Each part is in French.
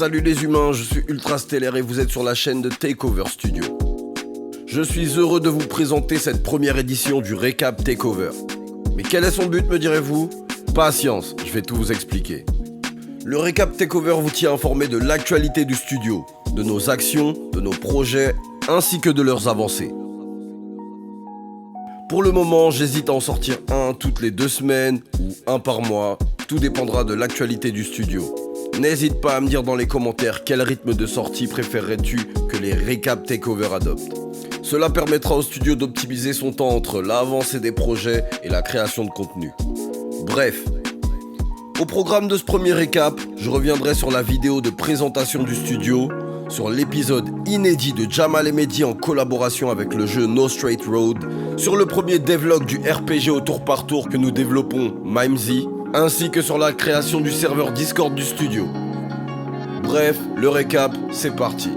Salut les humains, je suis Ultra Stellaire et vous êtes sur la chaîne de Takeover Studio. Je suis heureux de vous présenter cette première édition du Récap Takeover. Mais quel est son but, me direz-vous ? Patience, je vais tout vous expliquer. Le Récap Takeover vous tient informé de l'actualité du studio, de nos actions, de nos projets, ainsi que de leurs avancées. Pour le moment, j'hésite à en sortir un toutes les 2 semaines ou un par mois, tout dépendra de l'actualité du studio. N'hésite pas à me dire dans les commentaires quel rythme de sortie préférerais-tu que les Récap Takeover adoptent. Cela permettra au studio d'optimiser son temps entre l'avancée des projets et la création de contenu. Bref, au programme de ce premier récap, je reviendrai sur la vidéo de présentation du studio, sur l'épisode inédit de Jamal et Mehdi en collaboration avec le jeu No Straight Road, sur le premier devlog du RPG au tour par tour que nous développons, Mimesy, ainsi que sur la création du serveur Discord du studio. Bref, le récap, c'est parti.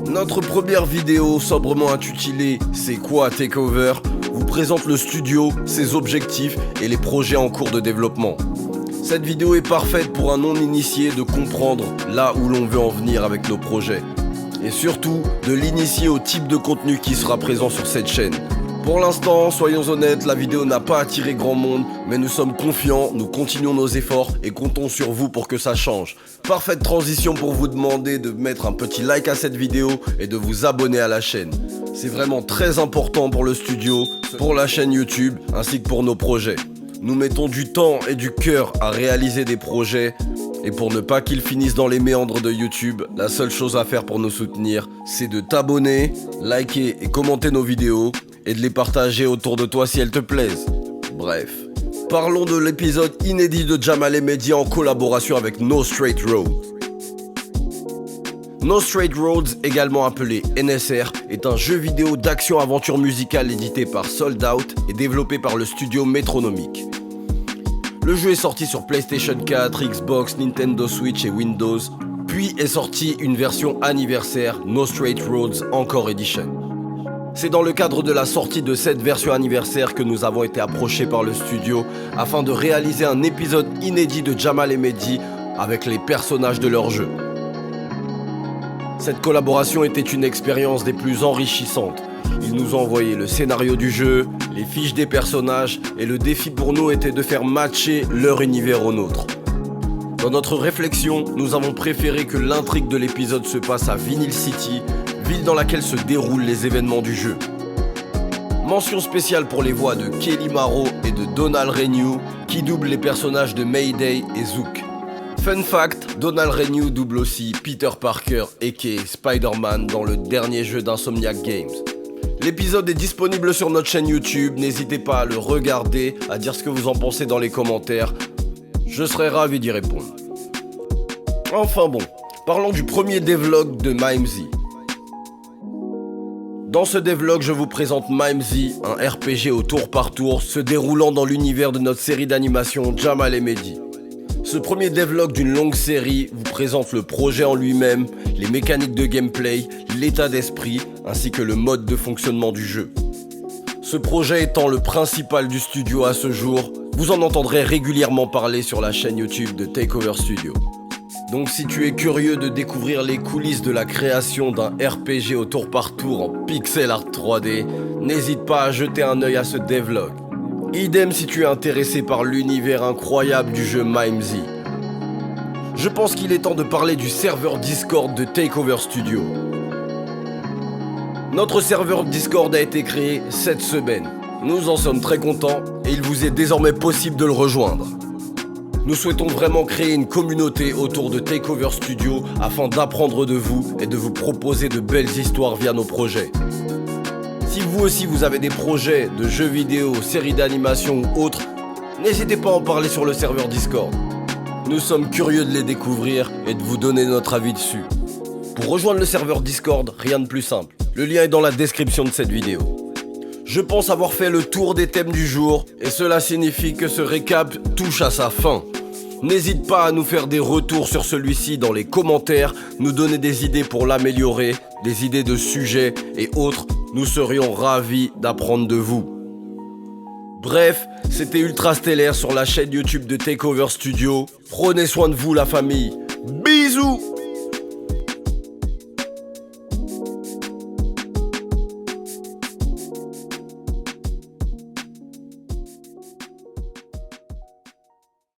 Notre première vidéo, sobrement intitulée « C'est quoi Takeover ?», vous présente le studio, ses objectifs et les projets en cours de développement. Cette vidéo est parfaite pour un non-initié de comprendre là où l'on veut en venir avec nos projets. Et surtout, de l'initier au type de contenu qui sera présent sur cette chaîne. Pour l'instant, soyons honnêtes, la vidéo n'a pas attiré grand monde, mais nous sommes confiants, nous continuons nos efforts et comptons sur vous pour que ça change. Parfaite transition pour vous demander de mettre un petit like à cette vidéo et de vous abonner à la chaîne. C'est vraiment très important pour le studio, pour la chaîne YouTube, ainsi que pour nos projets. Nous mettons du temps et du cœur à réaliser des projets, et pour ne pas qu'ils finissent dans les méandres de YouTube, la seule chose à faire pour nous soutenir, c'est de t'abonner, liker et commenter nos vidéos, et de les partager autour de toi si elles te plaisent. Bref, parlons de l'épisode inédit de Jamal et Mehdi en collaboration avec No Straight Road. No Straight Roads, également appelé NSR, est un jeu vidéo d'action-aventure musicale édité par Sold Out et développé par le studio Metronomic. Le jeu est sorti sur PlayStation 4, Xbox, Nintendo Switch et Windows, puis est sorti une version anniversaire No Straight Roads Encore Edition. C'est dans le cadre de la sortie de cette version anniversaire que nous avons été approchés par le studio afin de réaliser un épisode inédit de Jamal et Mehdi avec les personnages de leur jeu. Cette collaboration était une expérience des plus enrichissantes. Ils nous ont envoyé le scénario du jeu, les fiches des personnages et le défi pour nous était de faire matcher leur univers au nôtre. Dans notre réflexion, nous avons préféré que l'intrigue de l'épisode se passe à Vinyl City, ville dans laquelle se déroulent les événements du jeu. Mention spéciale pour les voix de Kelly Maro et de Donald Renew qui doublent les personnages de Mayday et Zook. Fun fact, Donald Renew double aussi Peter Parker aka Spider-Man dans le dernier jeu d'Insomniac Games. L'épisode est disponible sur notre chaîne YouTube, n'hésitez pas à le regarder, à dire ce que vous en pensez dans les commentaires, je serai ravi d'y répondre. Enfin bon, parlons du premier devlog de Mimesy. Dans ce devlog, je vous présente Mimesy, un RPG au tour par tour se déroulant dans l'univers de notre série d'animation Jamal et Mehdi. Ce premier devlog d'une longue série vous présente le projet en lui-même, les mécaniques de gameplay, l'état d'esprit, ainsi que le mode de fonctionnement du jeu. Ce projet étant le principal du studio à ce jour, vous en entendrez régulièrement parler sur la chaîne YouTube de Takeover Studio. Donc si tu es curieux de découvrir les coulisses de la création d'un RPG au tour par tour en pixel art 3D, n'hésite pas à jeter un œil à ce devlog. Idem si tu es intéressé par l'univers incroyable du jeu Mimesy. Je pense qu'il est temps de parler du serveur Discord de Takeover Studio. Notre serveur Discord a été créé cette semaine. Nous en sommes très contents et il vous est désormais possible de le rejoindre. Nous souhaitons vraiment créer une communauté autour de Takeover Studio afin d'apprendre de vous et de vous proposer de belles histoires via nos projets. Si vous aussi vous avez des projets de jeux vidéo, séries d'animation ou autres, n'hésitez pas à en parler sur le serveur Discord. Nous sommes curieux de les découvrir et de vous donner notre avis dessus. Pour rejoindre le serveur Discord, rien de plus simple. Le lien est dans la description de cette vidéo. Je pense avoir fait le tour des thèmes du jour et cela signifie que ce récap touche à sa fin. N'hésite pas à nous faire des retours sur celui-ci dans les commentaires, nous donner des idées pour l'améliorer, des idées de sujets et autres. Nous serions ravis d'apprendre de vous. Bref, c'était Ultra Stellaire sur la chaîne YouTube de Takeover Studio. Prenez soin de vous la famille. Bisous. Bisous.